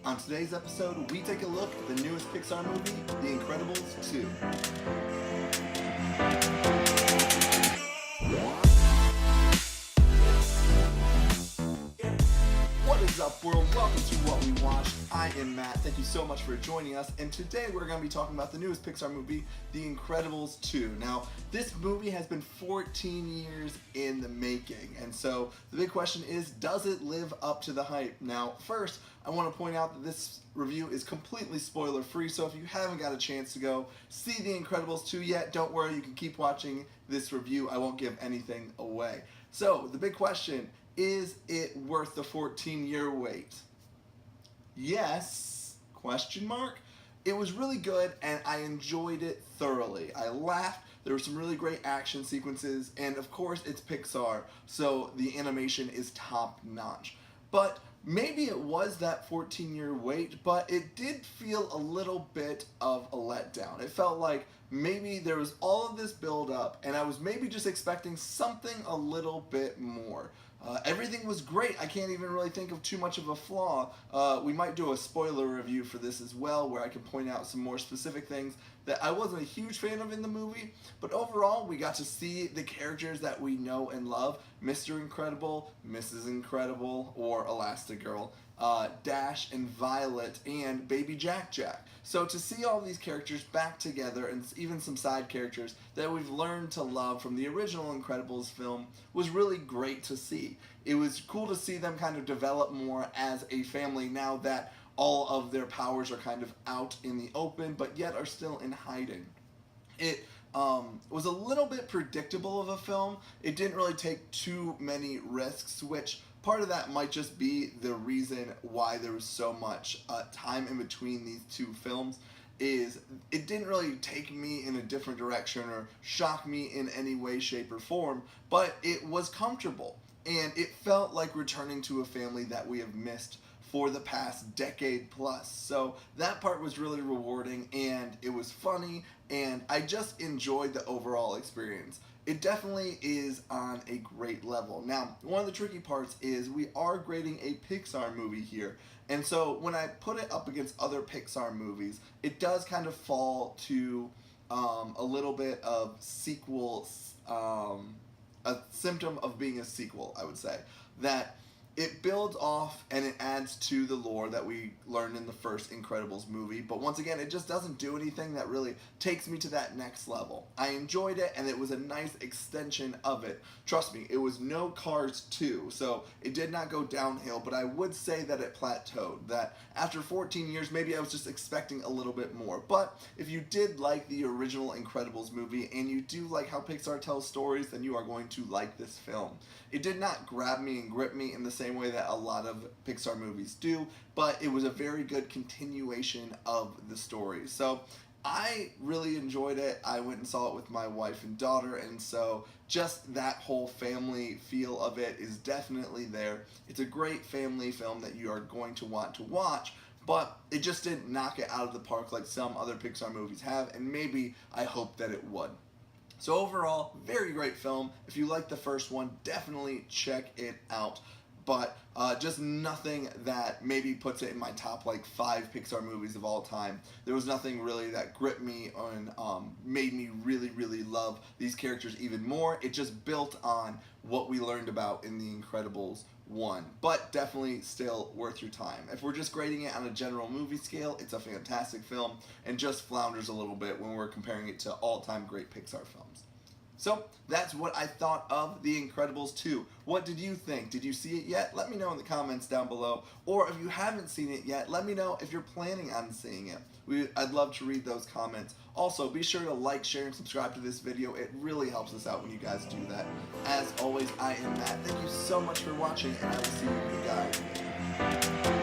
On today's episode, we take a look at the newest Pixar movie, The Incredibles 2. What is up, world? Welcome to What We Watched. I am Matt. Thank you so much for joining us. And today we're going to be talking about the newest Pixar movie, The Incredibles 2. Now, this movie has been 14 years in the making. And so the big question is, does it live up to the hype? Now, first, I want to point out that this review is completely spoiler free. So if you haven't got a chance to go see The Incredibles 2 yet, don't worry. You can keep watching this review. I won't give anything away. So the big question, is it worth the 14-year wait? Yes, question mark. It was really good and I enjoyed it thoroughly. I laughed, there were some really great action sequences, and of course it's Pixar, so the animation is top notch. But maybe it was that 14-year wait, but it did feel a little bit of a letdown. It felt like maybe there was all of this build up and I was maybe just expecting something a little bit more. Everything was great. I can't even really think of too much of a flaw. We might do a spoiler review for this as well, where I can point out some more specific things that I wasn't a huge fan of in the movie, but overall we got to see the characters that we know and love: Mr. Incredible, Mrs. Incredible, or Elastigirl, Dash and Violet, and Baby Jack Jack. So to see all these characters back together, and even some side characters that we've learned to love from the original Incredibles film, was really great to see. It was cool to see them kind of develop more as a family now that all of their powers are kind of out in the open, but yet are still in hiding. It was a little bit predictable of a film. It didn't really take too many risks, which part of that might just be the reason why there was so much time in between these two films. Is it didn't really take me in a different direction or shock me in any way, shape, or form, but it was comfortable and it felt like returning to a family that we have missed for the past decade plus. So that part was really rewarding and it was funny and I just enjoyed the overall experience. It definitely is on a great level. Now, one of the tricky parts is we are grading a Pixar movie here. And so when I put it up against other Pixar movies, it does kind of fall to a little bit of sequel, a symptom of being a sequel, I would say. That it builds off and it adds to the lore that we learned in the first Incredibles movie, but once again, it just doesn't do anything that really takes me to that next level. I enjoyed it and it was a nice extension of it. Trust me, it was no Cars 2, so it did not go downhill, but I would say that it plateaued, that after 14 years, maybe I was just expecting a little bit more. But if you did like the original Incredibles movie and you do like how Pixar tells stories, then you are going to like this film. It did not grab me and grip me in the same way that a lot of Pixar movies do, but it was a very good continuation of the story. So I really enjoyed it. I went and saw it with my wife and daughter, and so just that whole family feel of it is definitely there. It's a great family film that you are going to want to watch, but it just didn't knock it out of the park like some other Pixar movies have, and maybe I hope that it would. So overall, very great film. If you like the first one, definitely check it out. But just nothing that maybe puts it in my top like 5 Pixar movies of all time. There was nothing really that gripped me and made me really, really love these characters even more. It just built on what we learned about in The Incredibles 1, but definitely still worth your time. If we're just grading it on a general movie scale, it's a fantastic film and just flounders a little bit when we're comparing it to all-time great Pixar films. So that's what I thought of The Incredibles 2. What did you think? Did you see it yet? Let me know in the comments down below. Or if you haven't seen it yet, let me know if you're planning on seeing it. I'd love to read those comments. Also, be sure to like, share, and subscribe to this video. It really helps us out when you guys do that. As always, I am Matt. Thank you so much for watching, and I will see you guys.